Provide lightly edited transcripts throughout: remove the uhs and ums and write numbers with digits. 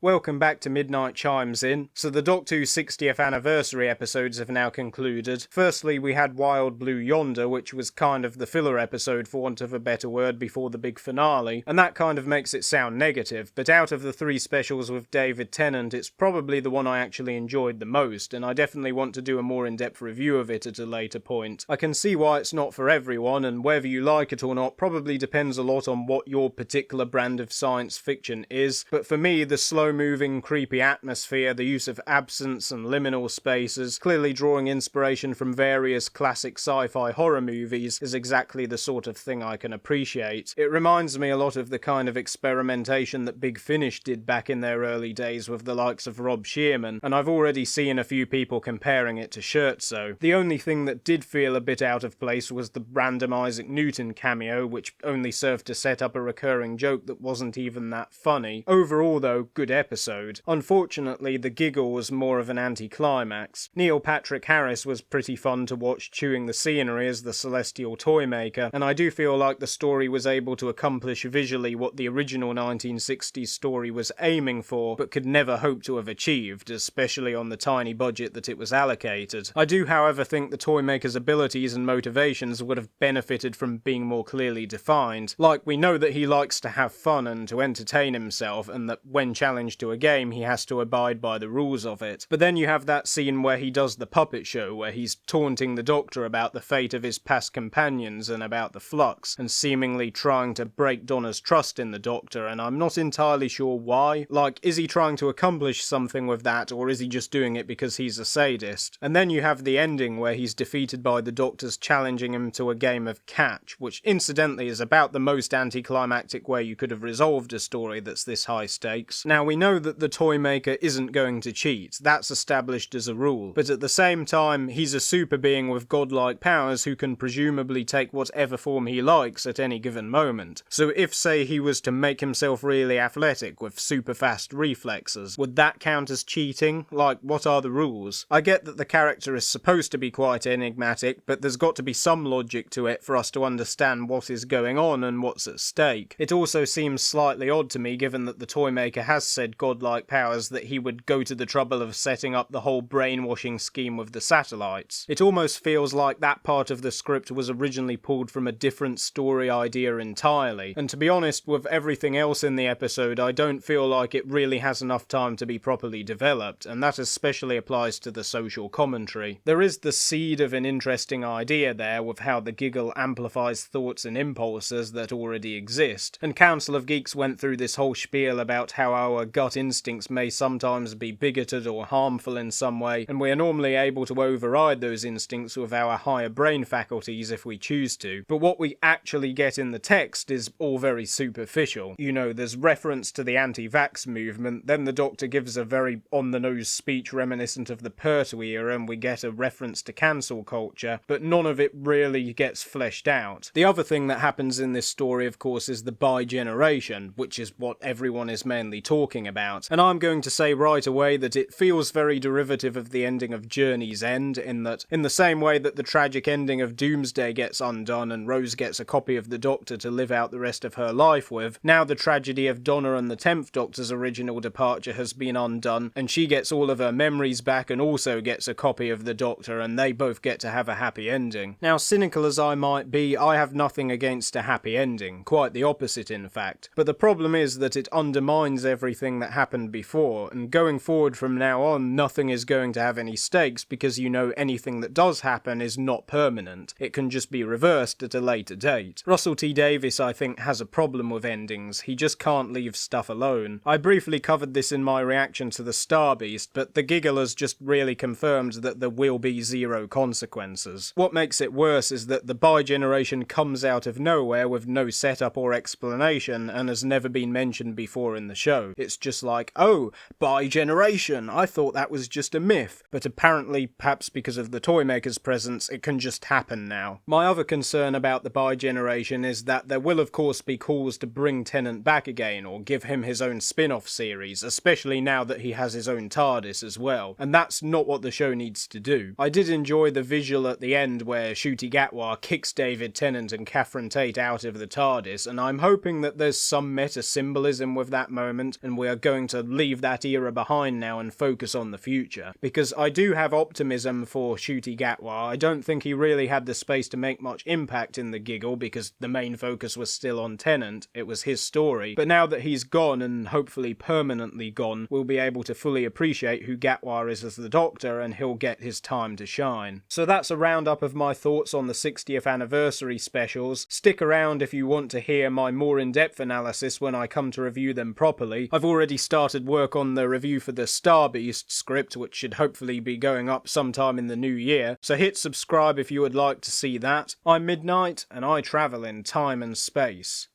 Welcome back to Midnight Chimes In. So the Doctor Who 60th anniversary episodes have now concluded. Firstly, we had Wild Blue Yonder, which was kind of the filler episode, for want of a better word, before the big finale, and that kind of makes it sound negative, but out of the three specials with David Tennant, it's probably the one I actually enjoyed the most, and I definitely want to do a more in-depth review of it at a later point. I can see why it's not for everyone, and whether you like it or not probably depends a lot on what your particular brand of science fiction is, but for me, the slow-moving, creepy atmosphere, the use of absence and liminal spaces, clearly drawing inspiration from various classic sci-fi horror movies, is exactly the sort of thing I can appreciate. It reminds me a lot of the kind of experimentation that Big Finish did back in their early days with the likes of Rob Shearman, and I've already seen a few people comparing it to Scherzo. The only thing that did feel a bit out of place was the random Isaac Newton cameo, which only served to set up a recurring joke that wasn't even that funny. Overall though, good episode. Unfortunately, the giggle was more of an anticlimax. Neil Patrick Harris was pretty fun to watch chewing the scenery as the Celestial Toymaker, and I do feel like the story was able to accomplish visually what the original 1960s story was aiming for, but could never hope to have achieved, especially on the tiny budget that it was allocated. I do, however, think the Toymaker's abilities and motivations would have benefited from being more clearly defined. Like, we know that he likes to have fun and to entertain himself, and that when challenged to a game he has to abide by the rules of it. But then you have that scene where he does the puppet show, where he's taunting the Doctor about the fate of his past companions and about the Flux, and seemingly trying to break Donna's trust in the Doctor, and I'm not entirely sure why. Like, is he trying to accomplish something with that, or is he just doing it because he's a sadist? And then you have the ending where he's defeated by the Doctor's challenging him to a game of catch, which incidentally is about the most anticlimactic way you could have resolved a story that's this high stakes. Now, we know that the Toymaker isn't going to cheat, that's established as a rule, but at the same time, he's a super being with godlike powers who can presumably take whatever form he likes at any given moment. So if, say, he was to make himself really athletic with super fast reflexes, would that count as cheating? Like, what are the rules? I get that the character is supposed to be quite enigmatic, but there's got to be some logic to it for us to understand what is going on and what's at stake. It also seems slightly odd to me, given that the Toymaker has said godlike powers, that he would go to the trouble of setting up the whole brainwashing scheme with the satellites. It almost feels like that part of the script was originally pulled from a different story idea entirely, and to be honest, with everything else in the episode, I don't feel like it really has enough time to be properly developed, and that especially applies to the social commentary. There is the seed of an interesting idea there with how the giggle amplifies thoughts and impulses that already exist, and Council of Geeks went through this whole spiel about how our gut instincts may sometimes be bigoted or harmful in some way, and we are normally able to override those instincts with our higher brain faculties if we choose to. But what we actually get in the text is all very superficial. You know, there's reference to the anti-vax movement, then the Doctor gives a very on-the-nose speech reminiscent of the Pertwee era, and we get a reference to cancel culture, but none of it really gets fleshed out. The other thing that happens in this story, of course, is the bi-generation, which is what everyone is mainly talking about, and I'm going to say right away that it feels very derivative of the ending of Journey's End, in that, in the same way that the tragic ending of Doomsday gets undone and Rose gets a copy of the Doctor to live out the rest of her life with, now the tragedy of Donna and the 10th Doctor's original departure has been undone, and she gets all of her memories back and also gets a copy of the Doctor, and they both get to have a happy ending. Now, cynical as I might be, I have nothing against a happy ending, quite the opposite in fact, but the problem is that it undermines everything that happened before, and going forward from now on, nothing is going to have any stakes because you know anything that does happen is not permanent. It can just be reversed at a later date. Russell T Davies, I think, has a problem with endings. He just can't leave stuff alone. I briefly covered this in my reaction to the Star Beast, but the giggle has just really confirmed that there will be zero consequences. What makes it worse is that the bi-generation comes out of nowhere with no setup or explanation and has never been mentioned before in the show. It's just like, oh, bi-generation, I thought that was just a myth, but apparently, perhaps because of the Toymaker's presence, it can just happen now. My other concern about the bi-generation is that there will of course be calls to bring Tennant back again, or give him his own spin-off series, especially now that he has his own TARDIS as well, and that's not what the show needs to do. I did enjoy the visual at the end where Ncuti Gatwa kicks David Tennant and Catherine Tate out of the TARDIS, and I'm hoping that there's some meta-symbolism with that moment, and we we're going to leave that era behind now and focus on the future. Because I do have optimism for Ncuti Gatwa. I don't think he really had the space to make much impact in The Giggle because the main focus was still on Tennant. It was his story. But now that he's gone, and hopefully permanently gone, we'll be able to fully appreciate who Gatwa is as the Doctor, and he'll get his time to shine. So that's a roundup of my thoughts on the 60th anniversary specials. Stick around if you want to hear my more in-depth analysis when I come to review them properly. I've already started work on the review for the Star Beast script, which should hopefully be going up sometime in the new year, so hit subscribe if you would like to see that. I'm Midnight, and I travel in time and space.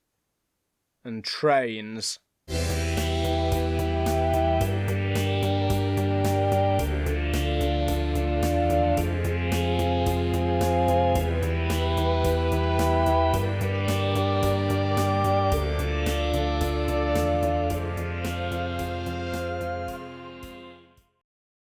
And trains.